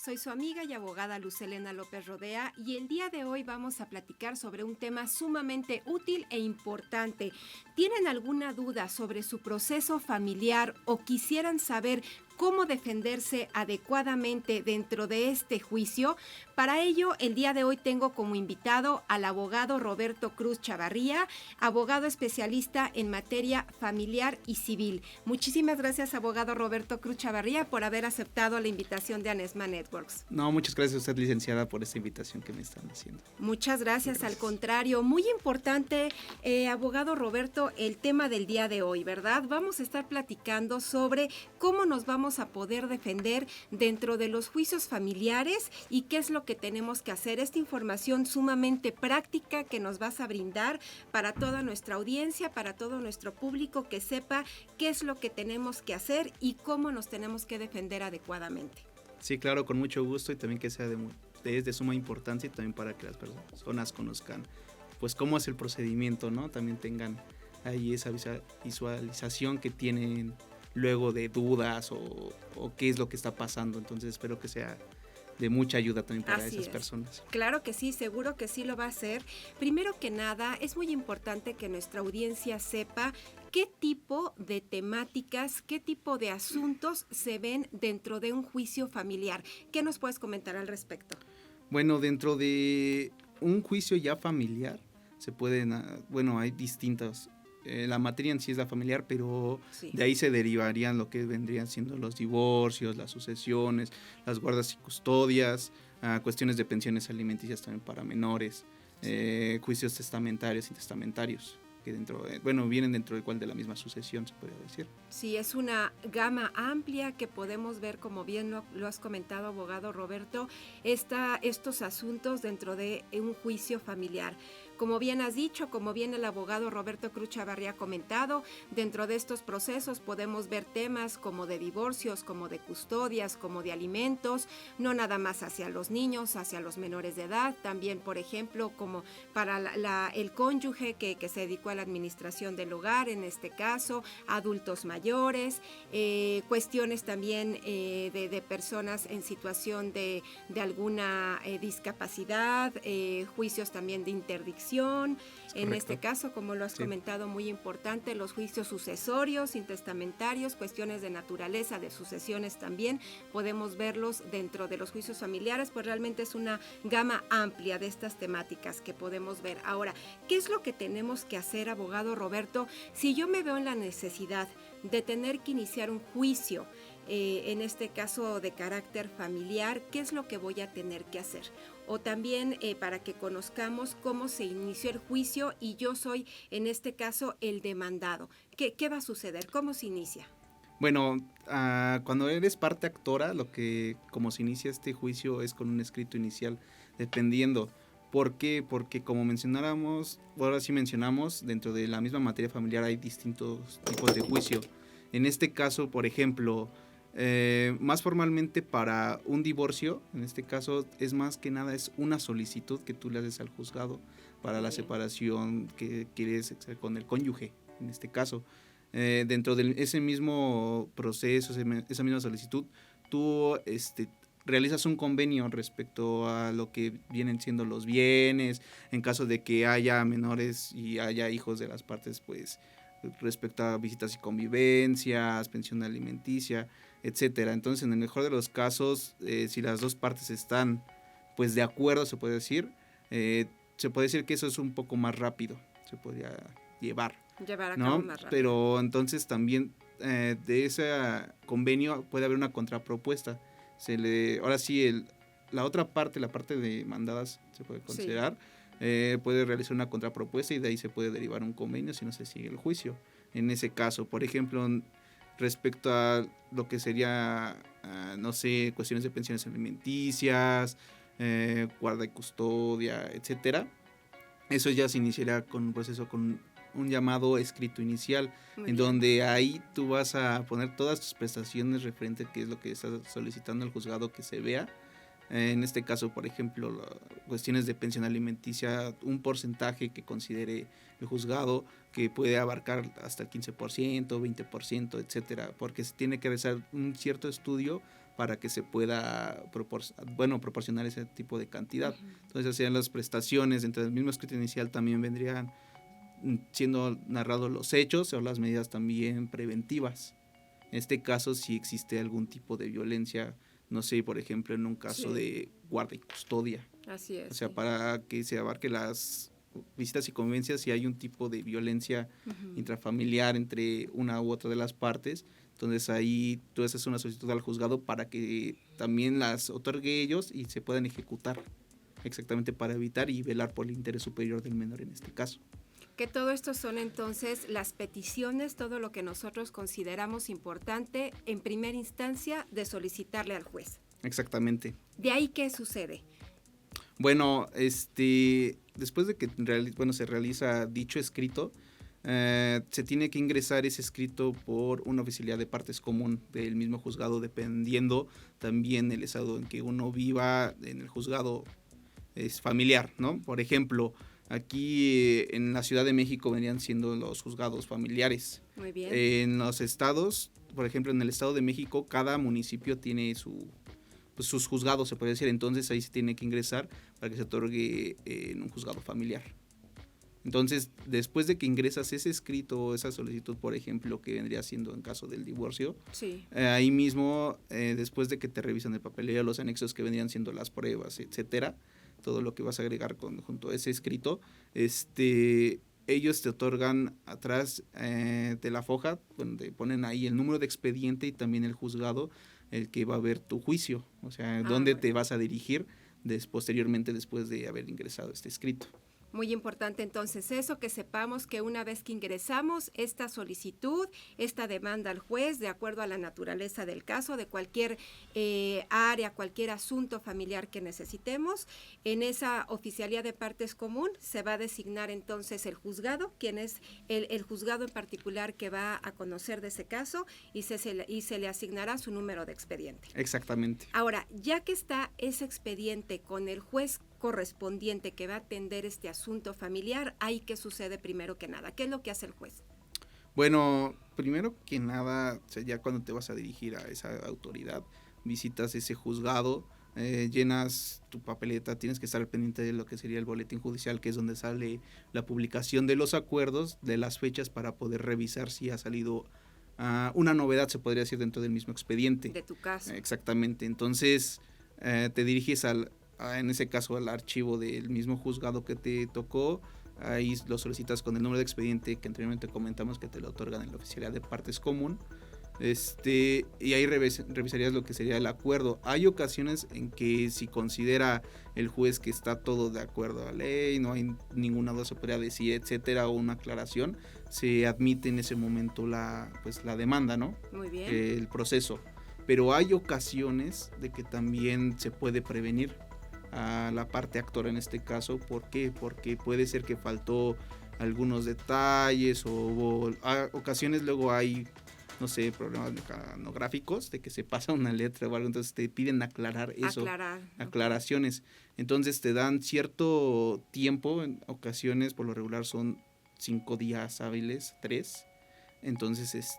Soy su amiga y abogada Luz Helena López Rodea y el día de hoy vamos a platicar sobre un tema sumamente útil e importante. ¿Tienen alguna duda sobre su proceso familiar o quisieran saber cómo defenderse adecuadamente dentro de este juicio? Para ello, el día de hoy tengo como invitado al abogado Roberto Cruz Chavarría, abogado especialista en materia familiar y civil. Muchísimas gracias, abogado Roberto Cruz Chavarría, por haber aceptado la invitación de Anesma Networks. No, muchas gracias a usted, licenciada, por esta invitación que me están haciendo. Muchas gracias. Al contrario. Muy importante, abogado Roberto, el tema del día de hoy, ¿verdad? Vamos a estar platicando sobre cómo nos vamos a poder defender dentro de los juicios familiares y qué es lo que tenemos que hacer. Esta información sumamente práctica que nos vas a brindar para toda nuestra audiencia, para todo nuestro público, que sepa qué es lo que tenemos que hacer y cómo nos tenemos que defender adecuadamente. Sí, claro, con mucho gusto, y también que sea de suma importancia, y también para que las personas conozcan pues cómo es el procedimiento, ¿no? También tengan ahí esa visualización que tienen luego de dudas o qué es lo que está pasando. Entonces espero que sea de mucha ayuda también para esas personas. Claro que sí, seguro que sí lo va a hacer. Primero que nada, es muy importante que nuestra audiencia sepa qué tipo de temáticas, qué tipo de asuntos se ven dentro de un juicio familiar. ¿Qué nos puedes comentar al respecto? Bueno, dentro de un juicio ya familiar se pueden, hay distintas. La materia en sí es la familiar, pero sí, de ahí se derivarían lo que vendrían siendo los divorcios, las sucesiones, las guardas y custodias, cuestiones de pensiones alimenticias también para menores, sí, juicios testamentarios y testamentarios, que vienen dentro del cual de la misma sucesión, se podría decir. Sí, es una gama amplia que podemos ver, como bien lo has comentado, abogado Roberto, estos asuntos dentro de un juicio familiar. Como bien has dicho, como bien el abogado Roberto Cruz Chavarría ha comentado, dentro de estos procesos podemos ver temas como de divorcios, como de custodias, como de alimentos, no nada más hacia los niños, hacia los menores de edad, también, por ejemplo, como para el cónyuge que se dedicó a la administración del hogar, en este caso, adultos mayores, cuestiones también de personas en situación de alguna discapacidad, juicios también de interdicción. En este caso, como lo has comentado, muy importante, los juicios sucesorios, intestamentarios, cuestiones de naturaleza, de sucesiones también, podemos verlos dentro de los juicios familiares, pues realmente es una gama amplia de estas temáticas que podemos ver. Ahora, ¿qué es lo que tenemos que hacer, abogado Roberto, si yo me veo en la necesidad de tener que iniciar un juicio, en este caso de carácter familiar? ¿Qué es lo que voy a tener que hacer? O también para que conozcamos cómo se inició el juicio y yo soy, en este caso, el demandado. ¿Qué va a suceder? ¿Cómo se inicia? Bueno, cuando eres parte actora, como se inicia este juicio es con un escrito inicial, dependiendo. ¿Por qué? Porque como mencionamos, dentro de la misma materia familiar hay distintos tipos de juicio. En este caso, por ejemplo, más formalmente para un divorcio, en este caso es más que nada es una solicitud que tú le haces al juzgado para la separación que quieres hacer con el cónyuge, en este caso. Dentro de ese mismo proceso, esa misma solicitud, tú realizas un convenio respecto a lo que vienen siendo los bienes, en caso de que haya menores y haya hijos de las partes, pues respecto a visitas y convivencias, pensión alimenticia, etcétera. Entonces, en el mejor de los casos, si las dos partes están pues de acuerdo, se puede decir que eso es un poco más rápido, se podría llevar a cabo más rápido. Pero entonces también de ese convenio puede haber una contrapropuesta. Ahora sí, la otra parte, la parte de demandadas, se puede considerar, puede realizar una contrapropuesta y de ahí se puede derivar un convenio si no se sigue el juicio. En ese caso, por ejemplo, respecto a lo que sería, cuestiones de pensiones alimenticias, guarda y custodia, etcétera, eso ya se iniciará con un proceso, con un llamado escrito inicial, donde ahí tú vas a poner todas tus prestaciones referente a qué es lo que estás solicitando al juzgado que se vea. En este caso, por ejemplo, cuestiones de pensión alimenticia, un porcentaje que considere el juzgado, que puede abarcar hasta el 15%, 20%, etcétera, porque se tiene que realizar un cierto estudio para que se pueda proporcionar ese tipo de cantidad. Entonces, hacían las prestaciones dentro del mismo escrito inicial, también vendrían siendo narrados los hechos o las medidas también preventivas. En este caso, si existe algún tipo de violencia, no sé, por ejemplo, en un caso de guarda y custodia. Así es. O sea, para que se abarque las visitas y convivencias, si hay un tipo de violencia intrafamiliar entre una u otra de las partes, entonces ahí tú haces una solicitud al juzgado para que también las otorgue ellos y se puedan ejecutar, exactamente para evitar y velar por el interés superior del menor en este caso. Que todo esto son entonces las peticiones, todo lo que nosotros consideramos importante en primera instancia de solicitarle al juez. Exactamente. ¿De ahí qué sucede? Bueno, después de que se realiza dicho escrito, se tiene que ingresar ese escrito por una oficialía de partes común del mismo juzgado, dependiendo también el estado en que uno viva. En el juzgado es familiar, ¿no? Por ejemplo, aquí en la Ciudad de México venían siendo los juzgados familiares. Muy bien. En los estados, por ejemplo, en el Estado de México, cada municipio tiene sus juzgados, se puede decir. Entonces ahí se tiene que ingresar para que se otorgue en un juzgado familiar. Entonces, después de que ingresas ese escrito, esa solicitud, por ejemplo, que vendría siendo en caso del divorcio, sí. Ahí mismo, después de que te revisan el papeleo, los anexos que vendrían siendo las pruebas, etcétera, todo lo que vas a agregar junto a ese escrito, ellos te otorgan atrás de la foja, donde ponen ahí el número de expediente y también el juzgado, el que va a ver tu juicio, o sea, dónde te vas a dirigir posteriormente después de haber ingresado este escrito. Muy importante entonces eso, que sepamos que una vez que ingresamos esta solicitud, esta demanda al juez, de acuerdo a la naturaleza del caso, de cualquier área, cualquier asunto familiar que necesitemos, en esa oficialía de partes común se va a designar entonces el juzgado, quien es el juzgado en particular que va a conocer de ese caso y se le asignará su número de expediente. Exactamente. Ahora, ya que está ese expediente con el juez correspondiente que va a atender este asunto familiar, ¿ahí qué sucede primero que nada? ¿Qué es lo que hace el juez? Bueno, primero que nada, o sea, ya cuando te vas a dirigir a esa autoridad, visitas ese juzgado, llenas tu papeleta, tienes que estar pendiente de lo que sería el boletín judicial, que es donde sale la publicación de los acuerdos, de las fechas, para poder revisar si ha salido una novedad, se podría decir, dentro del mismo expediente. De tu caso. Exactamente. Entonces, te diriges en ese caso al archivo del mismo juzgado que te tocó, ahí lo solicitas con el número de expediente que anteriormente comentamos que te lo otorgan en la oficialía de partes común, y ahí revisarías lo que sería el acuerdo. Hay ocasiones en que si considera el juez que está todo de acuerdo a la ley, no hay ninguna duda, se podría decir, etcétera, o una aclaración, se admite en ese momento la demanda, ¿no? Muy bien. El proceso. Pero hay ocasiones de que también se puede prevenir a la parte actora en este caso. ¿Por qué? Porque puede ser que faltó algunos detalles o ocasiones luego hay, no sé, problemas mecanográficos, de que se pasa una letra o algo, entonces te piden aclarar eso, aclaraciones. Entonces te dan cierto tiempo, en ocasiones por lo regular son 5 días hábiles, 3. Entonces,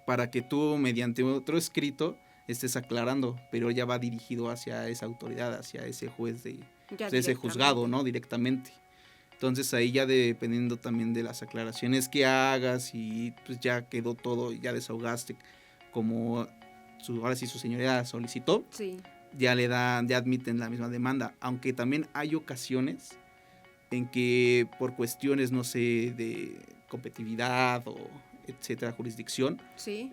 para que tú mediante otro escrito estés aclarando, pero ya va dirigido hacia esa autoridad, hacia ese juez de ese juzgado, ¿no? Directamente. Entonces ahí ya dependiendo también de las aclaraciones que hagas y pues ya quedó todo, ya desahogaste como ahora sí su señoría solicitó, sí, ya admiten la misma demanda, aunque también hay ocasiones en que por cuestiones, no sé, de competitividad o etcétera, jurisdicción, sí,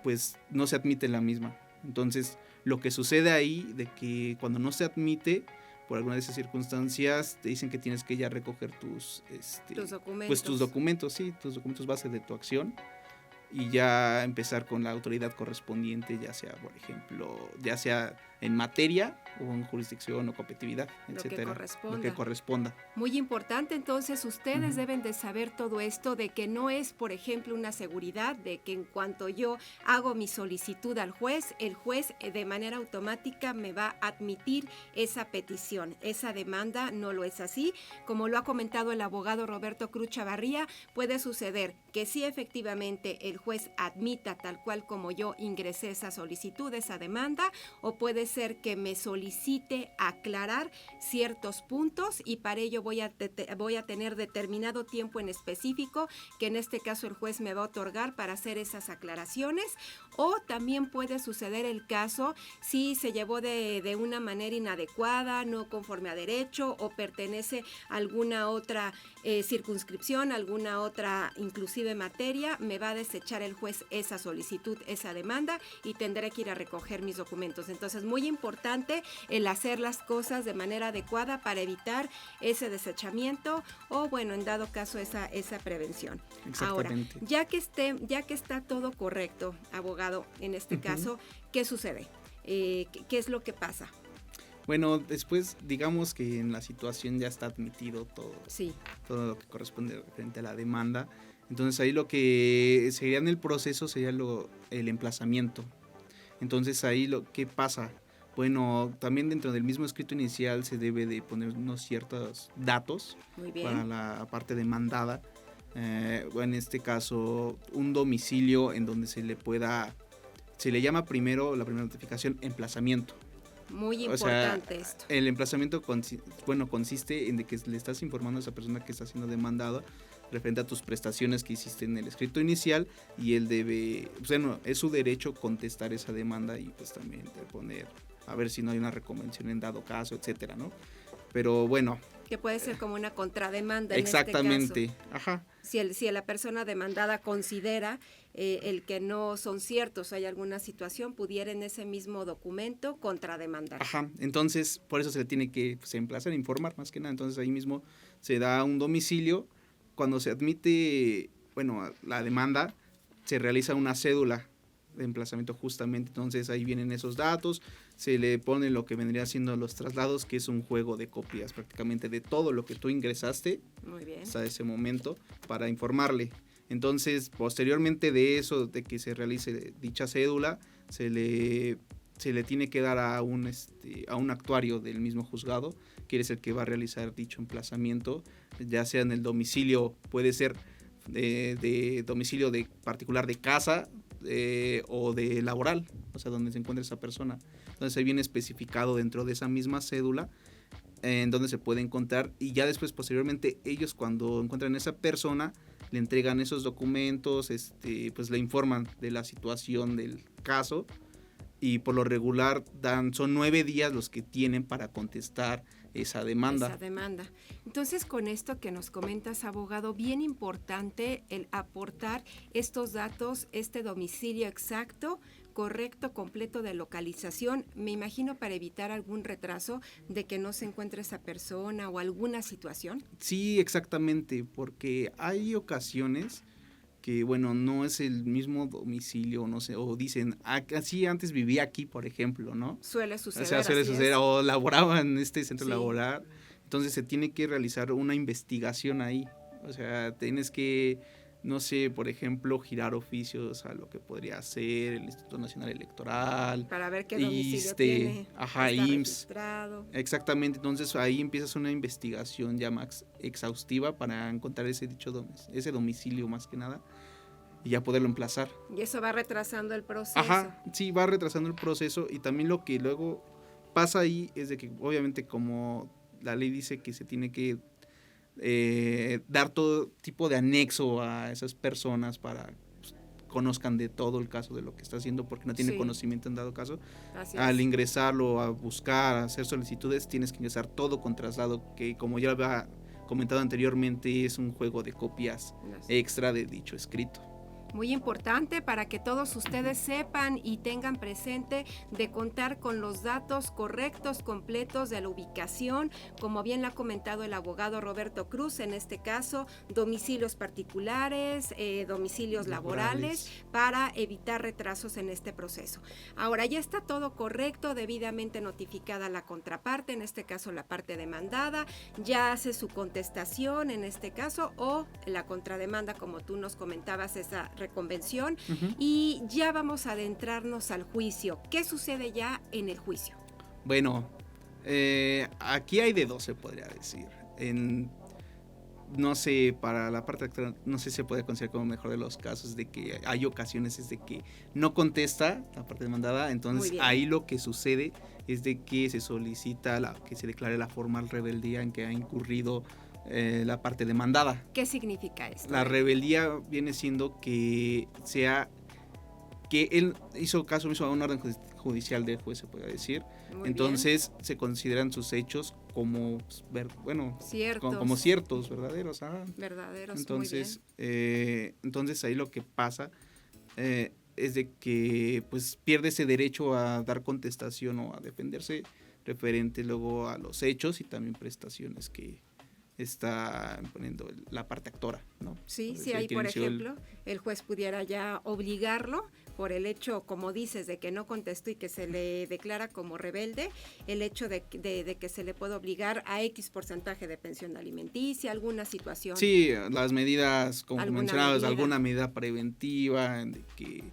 pues no se admite la misma. Entonces, lo que sucede ahí, de que cuando no se admite, por alguna de esas circunstancias, te dicen que tienes que ya recoger tus documentos. Pues tus documentos, sí, tus documentos base de tu acción, y ya empezar con la autoridad correspondiente, ya sea, por ejemplo, ya sea en materia o en jurisdicción o competitividad, etcétera, lo que corresponda. Muy importante, entonces ustedes deben de saber todo esto, de que no es, por ejemplo, una seguridad de que en cuanto yo hago mi solicitud al juez, el juez de manera automática me va a admitir esa petición, esa demanda. No lo es así. Como lo ha comentado el abogado Roberto Cruz Chavarría, puede suceder que sí, efectivamente, el juez admita tal cual como yo ingresé esa solicitud, esa demanda, o puede ser que me solicite aclarar ciertos puntos y para ello voy a tener determinado tiempo en específico que en este caso el juez me va a otorgar para hacer esas aclaraciones. O también puede suceder el caso si se llevó de una manera inadecuada, no conforme a derecho o pertenece a alguna otra circunscripción, alguna otra inclusive materia, me va a desechar el juez esa solicitud, esa demanda y tendré que ir a recoger mis documentos. Entonces, muy importante el hacer las cosas de manera adecuada para evitar ese desechamiento o, bueno, en dado caso, esa prevención. Ahora, ya que está todo correcto, abogado, en este caso, ¿qué sucede? ¿Qué es lo que pasa? Bueno, después digamos que en la situación ya está admitido todo, sí, todo lo que corresponde frente a la demanda. Entonces ahí lo que sería en el proceso sería el emplazamiento. Entonces ahí ¿qué pasa? Bueno, también dentro del mismo escrito inicial se debe de poner unos ciertos datos para la parte demandada. En este caso, un domicilio en donde se le llama primero, la primera notificación, emplazamiento. Muy importante esto. El emplazamiento consiste en de que le estás informando a esa persona que está siendo demandada referente a tus prestaciones que hiciste en el escrito inicial y él debe, es su derecho contestar esa demanda y pues también poner, a ver si no hay una reconvención en dado caso, etcétera, ¿no? Pero bueno. Que puede ser como una contrademanda exactamente, en este caso. Ajá. Si la persona demandada considera el que no son ciertos, hay alguna situación, pudiera en ese mismo documento contrademandar. Ajá, entonces por eso se le tiene que emplazar, informar más que nada. Entonces ahí mismo se da un domicilio. Cuando se admite, la demanda, se realiza una cédula de emplazamiento justamente. Entonces ahí vienen esos datos, se le pone lo que vendría siendo los traslados, que es un juego de copias prácticamente de todo lo que tú ingresaste. Muy bien. Hasta ese momento para informarle. Entonces, posteriormente de eso, de que se realice dicha cédula, se le tiene que dar a un actuario del mismo juzgado, que es el que va a realizar dicho emplazamiento, ya sea en el domicilio, puede ser de domicilio de particular de casa o de laboral, o sea, donde se encuentra esa persona. Entonces ahí viene especificado dentro de esa misma cédula en donde se puede encontrar, y ya después posteriormente ellos cuando encuentran a esa persona le entregan esos documentos, pues le informan de la situación del caso y por lo regular son 9 días los que tienen para contestar esa demanda. Entonces, con esto que nos comentas, abogado, bien importante el aportar estos datos, este domicilio exacto, correcto, completo de localización, me imagino para evitar algún retraso de que no se encuentre esa persona o alguna situación. Sí, exactamente, porque hay ocasiones que, no es el mismo domicilio, no sé, o dicen, así antes vivía aquí, por ejemplo, ¿no? Suele suceder. O sea, o laboraba en este centro laboral, entonces se tiene que realizar una investigación ahí, o sea, tienes que, no sé, por ejemplo, girar oficios a lo que podría ser el Instituto Nacional Electoral. Para ver qué domicilio tiene, está IMSS. Registrado. Exactamente, entonces ahí empiezas una investigación ya más exhaustiva para encontrar ese domicilio más que nada y ya poderlo emplazar. Y eso va retrasando el proceso. Ajá, sí, va retrasando el proceso y también lo que luego pasa ahí es de que obviamente como la ley dice que se tiene que dar todo tipo de anexo a esas personas para conozcan de todo el caso de lo que está haciendo porque no tiene conocimiento en dado caso. Al ingresarlo, a buscar, a hacer solicitudes, tienes que ingresar todo con traslado, que como ya había comentado anteriormente es un juego de copias extra de dicho escrito. Muy importante para que todos ustedes sepan y tengan presente de contar con los datos correctos, completos de la ubicación, como bien lo ha comentado el abogado Roberto Cruz, en este caso, domicilios particulares, domicilios laborales, para evitar retrasos en este proceso. Ahora, ya está todo correcto, debidamente notificada la contraparte, en este caso la parte demandada, ya hace su contestación en este caso, o la contrademanda, como tú nos comentabas, esa reconvención, y ya vamos a adentrarnos al juicio. ¿Qué sucede ya en el juicio? Bueno, aquí hay de dos, se podría decir. no sé, para la parte actora, no sé si se puede considerar como mejor de los casos, de que hay ocasiones es de que no contesta la parte demandada, entonces ahí lo que sucede es de que se solicita que se declare la formal rebeldía en que ha incurrido la parte demandada. ¿Qué significa esto? La rebeldía viene siendo que él hizo caso omiso a un orden judicial del juez, se puede decir. Muy entonces bien. Se consideran sus hechos como, ciertos. como ciertos, verdaderos. Verdaderos, entonces, muy bien. Entonces ahí lo que pasa es de que pues pierde ese derecho a dar contestación o a defenderse referente luego a los hechos y también prestaciones que está poniendo la parte actora, ¿no? Sí, sí, ahí por ejemplo el juez pudiera ya obligarlo por el hecho, como dices, de que no contestó y que se le declara como rebelde, el hecho de que se le puede obligar a X porcentaje de pensión alimenticia, alguna situación. Sí, las medidas, como mencionabas, alguna medida preventiva, de que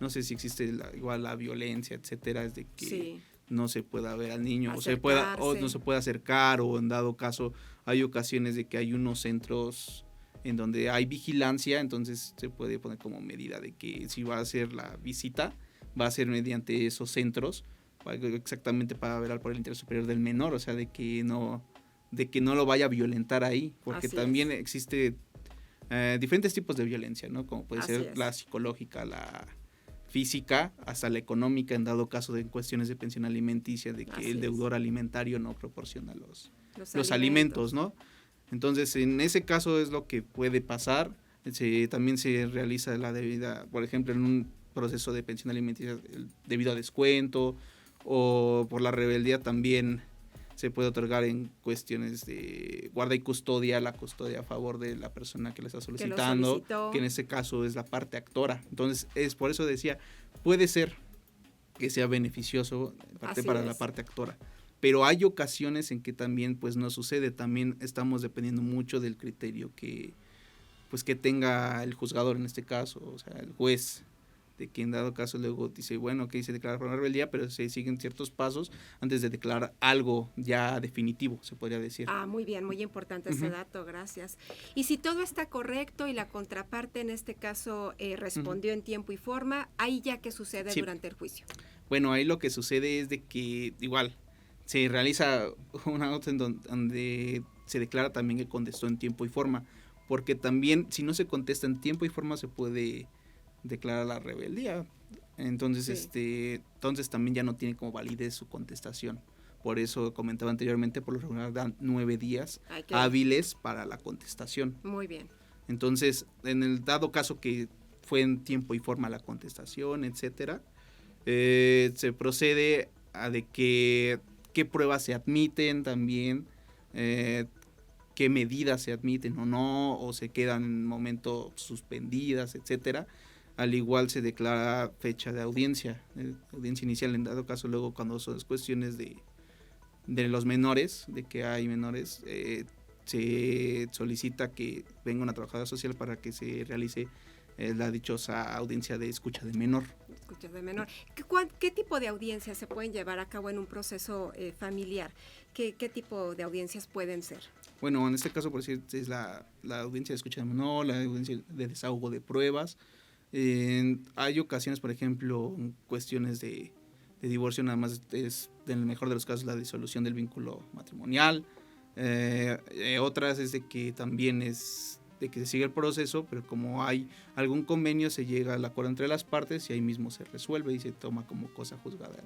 no sé si existe igual la violencia, etcétera, es de que sí. No se pueda ver al niño, o no se pueda acercar, o en dado caso hay ocasiones de que hay unos centros en donde hay vigilancia, entonces se puede poner como medida de que si va a hacer la visita, va a ser mediante esos centros, exactamente para velar por el interés superior del menor, o sea, de que no lo vaya a violentar ahí, porque así también existe diferentes tipos de violencia, ¿no? Como puede ser la psicológica, la física, hasta la económica, en dado caso de cuestiones de pensión alimenticia, de que el deudor alimentario no proporciona los alimentos, ¿no? Entonces, en ese caso es lo que puede pasar. También se realiza la debida, por ejemplo, en un proceso de pensión alimenticia, debido a descuento, o por la rebeldía también se puede otorgar en cuestiones de guarda y custodia, la custodia a favor de la persona que le está solicitando, que en este caso es la parte actora. Entonces, es por eso decía, puede ser que sea beneficioso para la parte actora. Pero hay ocasiones en que también pues no sucede, también estamos dependiendo mucho del criterio que tenga el juzgador en este caso, o sea, el juez, de que en dado caso luego dice, bueno, que se declara por una rebeldía, pero se siguen ciertos pasos antes de declarar algo ya definitivo, se podría decir. Muy bien, muy importante ese dato, gracias. Y si todo está correcto y la contraparte en este caso respondió en tiempo y forma, ¿ahí ya qué sucede durante el juicio? Bueno, ahí lo que sucede es de que igual se realiza una nota en donde se declara también que contestó en tiempo y forma, porque también si no se contesta en tiempo y forma se puede declarar la rebeldía, entonces entonces también ya no tiene como validez su contestación. Por eso comentaba anteriormente, por lo regular dan 9 días hábiles para la contestación. Muy bien. Entonces, en el dado caso que fue en tiempo y forma la contestación, etcétera, se procede a de qué pruebas se admiten también, qué medidas se admiten o no, o se quedan en un momento suspendidas, etcétera. Al igual se declara fecha de audiencia inicial, en dado caso luego cuando son cuestiones de los menores, de que hay menores, se solicita que venga una trabajadora social para que se realice la dichosa audiencia de escucha de menor. Escucha de menor. ¿Qué tipo de audiencias se pueden llevar a cabo en un proceso familiar? ¿Qué tipo de audiencias pueden ser? Bueno, en este caso, por decir, es la audiencia de escucha de menor, la audiencia de desahogo de pruebas. Hay ocasiones, por ejemplo, cuestiones de divorcio, nada más es, en el mejor de los casos, la disolución del vínculo matrimonial. Otras es de que también es de que se sigue el proceso, pero como hay algún convenio, se llega al acuerdo entre las partes y ahí mismo se resuelve y se toma como cosa juzgada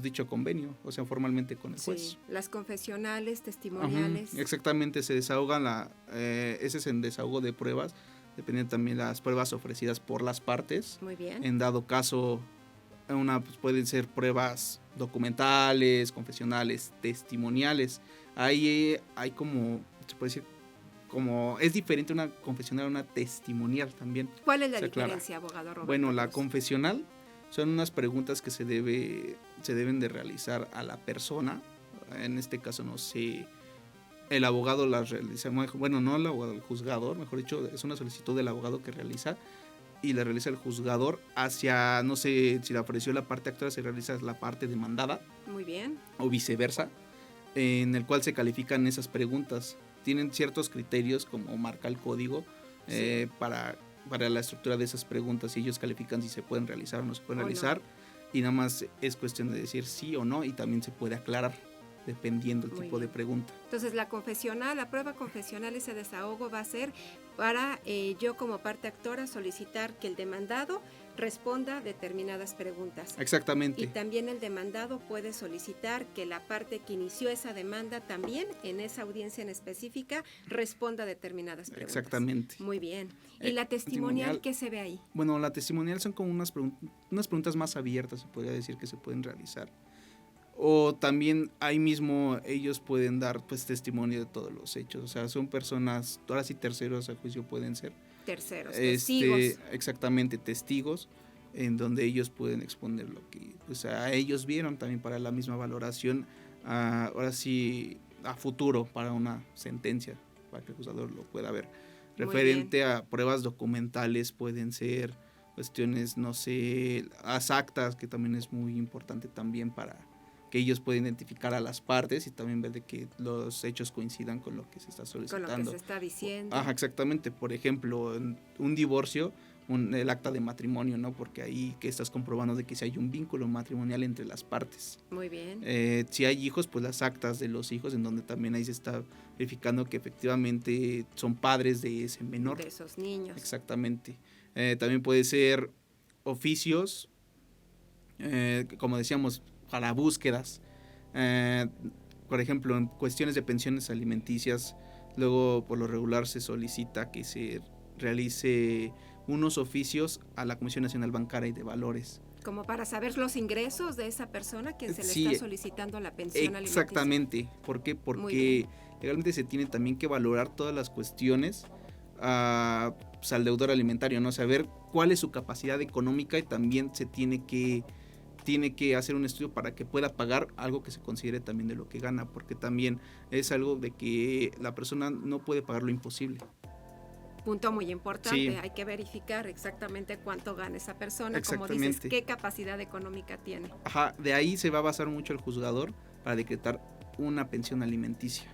dicho convenio, o sea, formalmente con el juez. Sí, las confesionales, testimoniales. Exactamente, se desahogan ese es el desahogo de pruebas, dependiendo también las pruebas ofrecidas por las partes. Muy bien. En dado caso, pueden ser pruebas documentales, confesionales, testimoniales. Ahí hay como, se puede decir, como es diferente una confesional a una testimonial también. ¿Cuál es la diferencia, abogado Roberto? Bueno, la confesional son unas preguntas que se deben de realizar a la persona. En este caso, no sé, el abogado las realiza, bueno, no el abogado, el juzgador, mejor dicho, es una solicitud del abogado que realiza y la realiza el juzgador hacia, no sé, si la ofreció la parte actora, se realiza la parte demandada. Muy bien. O viceversa, en el cual se califican esas preguntas. tienen ciertos criterios como marca el código para la estructura de esas preguntas, y ellos califican si se pueden realizar o no se pueden realizar, y nada más es cuestión de decir sí o no, y también se puede aclarar dependiendo el tipo de pregunta. Entonces la prueba confesional, ese desahogo va a ser para yo como parte actora solicitar que el demandado responda determinadas preguntas. Exactamente. Y también el demandado puede solicitar que la parte que inició esa demanda también en esa audiencia en específica responda determinadas preguntas. Exactamente. Muy bien. ¿Y la testimonial qué se ve ahí? Bueno, la testimonial son como unas preguntas más abiertas, se podría decir, que se pueden realizar. O también ahí mismo ellos pueden dar pues testimonio de todos los hechos. O sea, son personas, ahora sí terceros a juicio pueden ser. Terceros, testigos. Exactamente, testigos, en donde ellos pueden exponer lo que pues, a ellos vieron también para la misma valoración, ahora sí, a futuro, para una sentencia, para que el juzgador lo pueda ver. Referente a pruebas documentales pueden ser cuestiones, no sé, las actas, que también es muy importante también para que ellos puedan identificar a las partes y también ver de que los hechos coincidan con lo que se está solicitando. Con lo que se está diciendo. Ajá, exactamente. Por ejemplo, un divorcio, el acta de matrimonio, ¿no? Porque ahí que estás comprobando de que si hay un vínculo matrimonial entre las partes. Muy bien. Si hay hijos, pues las actas de los hijos, en donde también ahí se está verificando que efectivamente son padres de ese menor. De esos niños. Exactamente. También puede ser oficios, como decíamos, para búsquedas. Por ejemplo, en cuestiones de pensiones alimenticias, luego por lo regular se solicita que se realice unos oficios a la Comisión Nacional Bancaria y de Valores. Como para saber los ingresos de esa persona que se le está solicitando la pensión alimenticia. Exactamente. ¿Por qué? Porque legalmente se tiene también que valorar todas las cuestiones pues, al deudor alimentario, ¿no? Saber cuál es su capacidad económica, y también se tiene que hacer un estudio para que pueda pagar algo que se considere también de lo que gana, porque también es algo de que la persona no puede pagar lo imposible. Punto muy importante, hay que verificar exactamente cuánto gana esa persona, como dices, qué capacidad económica tiene. Ajá, de ahí se va a basar mucho el juzgador para decretar una pensión alimenticia.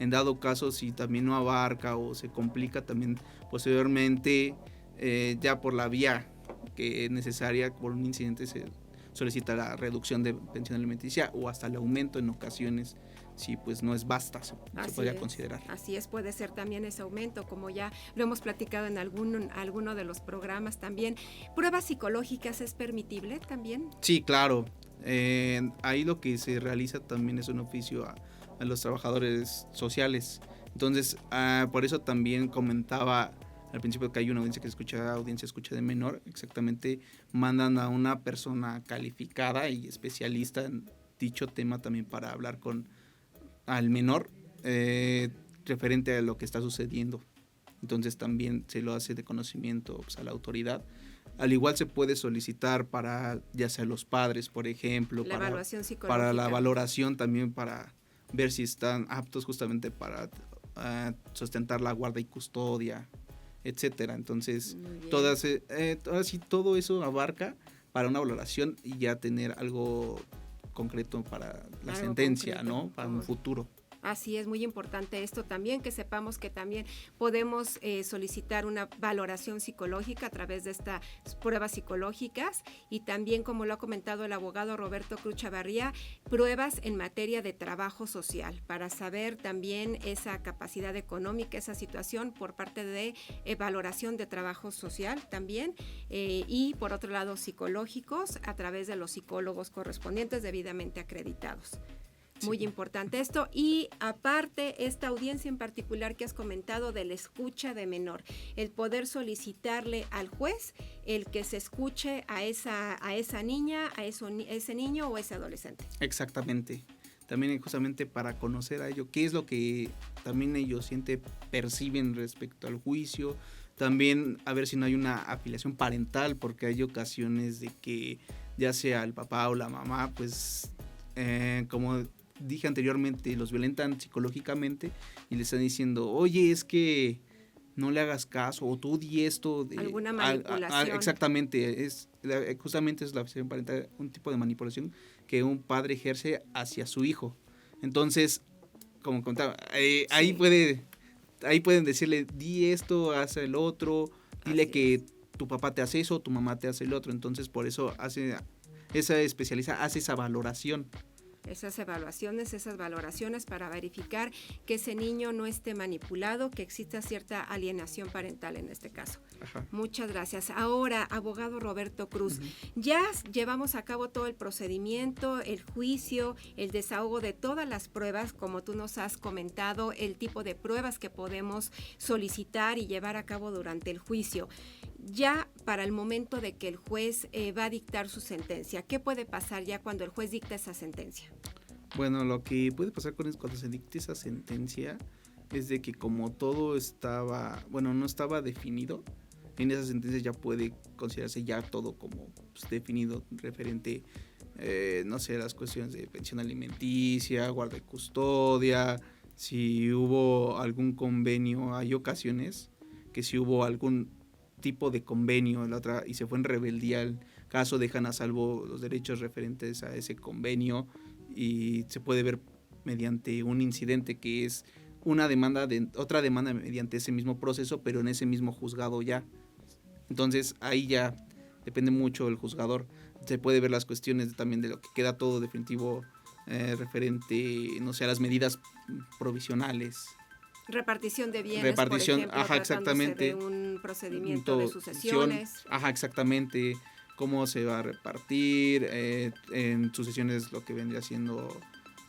En dado caso, si también no abarca o se complica, también posteriormente, ya por la vía que es necesaria, por un incidente se solicita la reducción de pensión alimenticia o hasta el aumento en ocasiones, si pues no es basta, se podría considerar. Así es, puede ser también ese aumento, como ya lo hemos platicado en alguno de los programas también. ¿Pruebas psicológicas es permitible también? Sí, claro. Ahí lo que se realiza también es un oficio a los trabajadores sociales. Entonces, por eso también comentaba al principio que hay una audiencia escucha de menor. Exactamente, mandan a una persona calificada y especialista en dicho tema también para hablar al menor referente a lo que está sucediendo. Entonces también se lo hace de conocimiento pues, a la autoridad. Al igual se puede solicitar para ya sea los padres, por ejemplo, evaluación psicológica, para la valoración también, para ver si están aptos justamente para sustentar la guarda y custodia, etcétera. Entonces, ahora sí, todo eso abarca para una valoración y ya tener algo concreto para la sentencia, ¿no? Para un futuro. Así es, muy importante esto también, que sepamos que también podemos solicitar una valoración psicológica a través de estas pruebas psicológicas, y también, como lo ha comentado el abogado Roberto Cruz Chavarría, pruebas en materia de trabajo social, para saber también esa capacidad económica, esa situación por parte de valoración de trabajo social también, y por otro lado psicológicos a través de los psicólogos correspondientes debidamente acreditados. Muy importante esto. Y aparte, esta audiencia en particular que has comentado de la escucha de menor, el poder solicitarle al juez el que se escuche a esa niña, a ese niño o ese adolescente. Exactamente. También justamente para conocer a ellos qué es lo que también ellos perciben respecto al juicio. También a ver si no hay una afiliación parental, porque hay ocasiones de que ya sea el papá o la mamá, pues como dije anteriormente, los violentan psicológicamente y les están diciendo, oye, es que no le hagas caso, o tú di esto. Alguna manipulación. Exactamente, justamente es la afiliación parental, un tipo de manipulación que un padre ejerce hacia su hijo. Entonces, como contaba, Sí. ahí pueden decirle, di esto, haz el otro, dile Así que es. tu papá te hace eso, tu mamá te hace el otro. Entonces, por eso esa especialista hace esa valoración. Esas evaluaciones, esas valoraciones para verificar que ese niño no esté manipulado, que exista cierta alienación parental en este caso. Ajá. Muchas gracias. Ahora, abogado Roberto Cruz, Uh-huh. ya llevamos a cabo todo el procedimiento, el juicio, el desahogo de todas las pruebas, como tú nos has comentado, el tipo de pruebas que podemos solicitar y llevar a cabo durante el juicio. Ya para el momento de que el juez va a dictar su sentencia, ¿qué puede pasar ya cuando el juez dicta esa sentencia? Bueno, lo que puede pasar cuando se dicte esa sentencia es de que como todo no estaba definido, en esa sentencia ya puede considerarse ya todo como pues, definido referente, no sé, las cuestiones de pensión alimenticia, guarda y custodia, si hubo algún convenio. Hay ocasiones que si hubo algún tipo de convenio y se fue en rebeldía el caso, dejan a salvo los derechos referentes a ese convenio, y se puede ver mediante un incidente que es otra demanda mediante ese mismo proceso, pero en ese mismo juzgado ya. Entonces ahí ya depende mucho del juzgador. Se puede ver las cuestiones también de lo que queda todo definitivo, referente, no sé, a las medidas provisionales. Repartición de bienes, Repartición, por ejemplo, ajá, tratándose exactamente. de un procedimiento de sucesiones. Ajá, exactamente. Cómo se va a repartir, en sucesiones lo que vendría siendo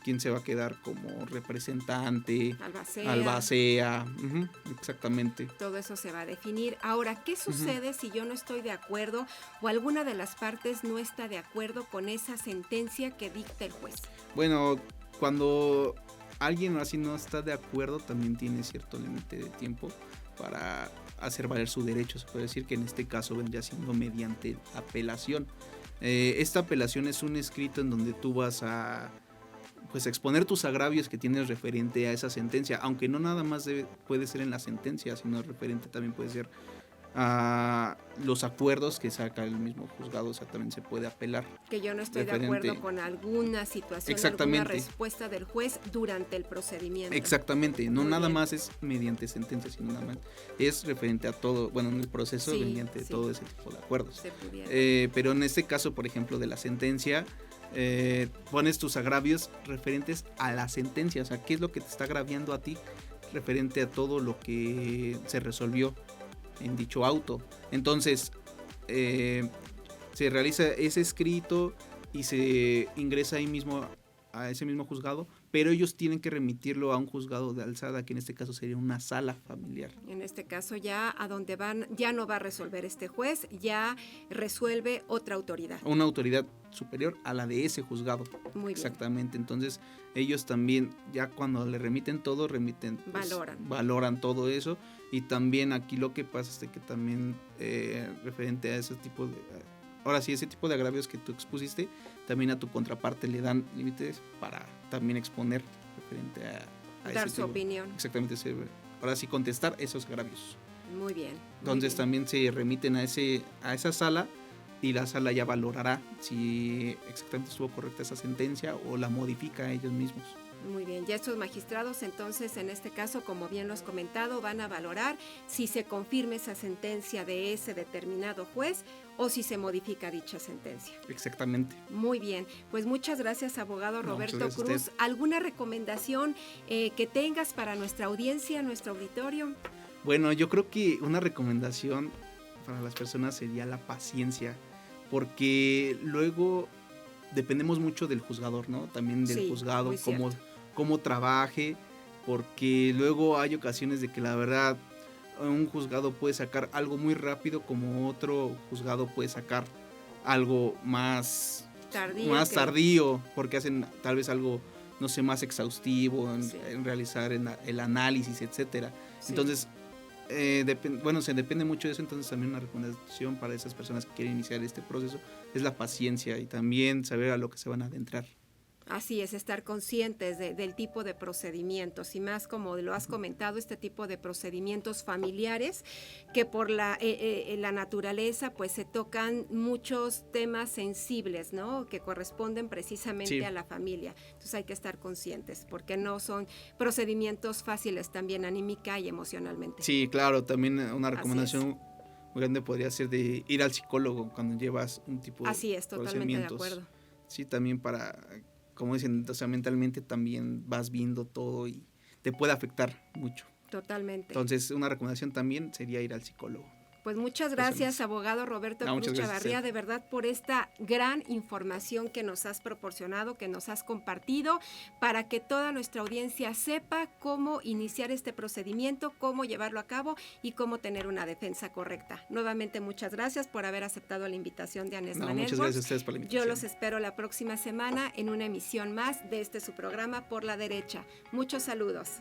quién se va a quedar como representante, albacea, exactamente. Todo eso se va a definir. Ahora, ¿qué sucede si yo no estoy de acuerdo o alguna de las partes no está de acuerdo con esa sentencia que dicta el juez? Bueno, cuando alguien así no está de acuerdo, también tiene cierto límite de tiempo para hacer valer su derecho. Se puede decir que en este caso vendría siendo mediante apelación. Esta apelación es un escrito en donde tú vas a pues exponer tus agravios que tienes referente a esa sentencia, aunque no nada más puede ser en la sentencia, sino referente también puede ser a los acuerdos que saca el mismo juzgado. O sea, también se puede apelar. Que yo no estoy de acuerdo con alguna situación, alguna respuesta del juez durante el procedimiento. Exactamente, no nada más es mediante sentencia, sino nada más es referente a todo, bueno, en el proceso mediante todo ese tipo de acuerdos. Pero en este caso, por ejemplo, de la sentencia, pones tus agravios referentes a la sentencia. O sea, ¿qué es lo que te está agraviando a ti referente a todo lo que se resolvió en dicho auto? Entonces se realiza ese escrito y se ingresa ahí mismo a ese mismo juzgado, pero ellos tienen que remitirlo a un juzgado de alzada, que en este caso sería una sala familiar. En este caso ya a donde van, ya no va a resolver este juez, ya resuelve otra autoridad. Una autoridad superior a la de ese juzgado. Muy bien. Exactamente, entonces ellos también ya cuando le remiten todo, pues, valoran todo eso. Y también aquí lo que pasa es de que también referente a ese tipo de... Ahora sí, ese tipo de agravios que tú expusiste, también a tu contraparte le dan límites para también exponer referente a dar su opinión. Exactamente, ahora sí contestar esos agravios. Muy bien. Entonces también se remiten a esa sala, y la sala ya valorará si exactamente estuvo correcta esa sentencia o la modifica ellos mismos. Muy bien, ya estos magistrados entonces en este caso, como bien lo has comentado, van a valorar si se confirma esa sentencia de ese determinado juez o si se modifica dicha sentencia. Exactamente. Muy bien, pues muchas gracias, abogado Roberto Cruz. ¿Alguna recomendación que tengas para nuestra audiencia, nuestro auditorio? Bueno, yo creo que una recomendación para las personas sería la paciencia, porque luego dependemos mucho del juzgador, ¿no? También del juzgado, cómo trabaje, porque luego hay ocasiones de que la verdad un juzgado puede sacar algo muy rápido, como otro juzgado puede sacar algo más tardío, porque hacen tal vez algo, no sé, más exhaustivo en realizar el análisis, etcétera. Entonces, se depende mucho de eso. Entonces también una recomendación para esas personas que quieren iniciar este proceso es la paciencia y también saber a lo que se van a adentrar. Así es, estar conscientes del tipo de procedimientos y más como lo has comentado, este tipo de procedimientos familiares que por la naturaleza pues se tocan muchos temas sensibles, ¿no? Que corresponden precisamente Sí. a la familia. Entonces hay que estar conscientes porque no son procedimientos fáciles también anímica y emocionalmente. Sí, claro, también una Así es. recomendación muy grande podría ser de ir al psicólogo cuando llevas un tipo de Así es, totalmente de acuerdo. Sí, también para, como dicen, o sea, mentalmente también vas viendo todo y te puede afectar mucho. Totalmente. Entonces, una recomendación también sería ir al psicólogo. Pues muchas gracias, abogado Roberto Cruz Chavarría, de verdad por esta gran información que nos has proporcionado, que nos has compartido, para que toda nuestra audiencia sepa cómo iniciar este procedimiento, cómo llevarlo a cabo y cómo tener una defensa correcta. Nuevamente, muchas gracias por haber aceptado la invitación de Anesma Networks. Muchas gracias a ustedes por la invitación. Yo los espero la próxima semana en una emisión más de su programa Por la Derecha. Muchos saludos.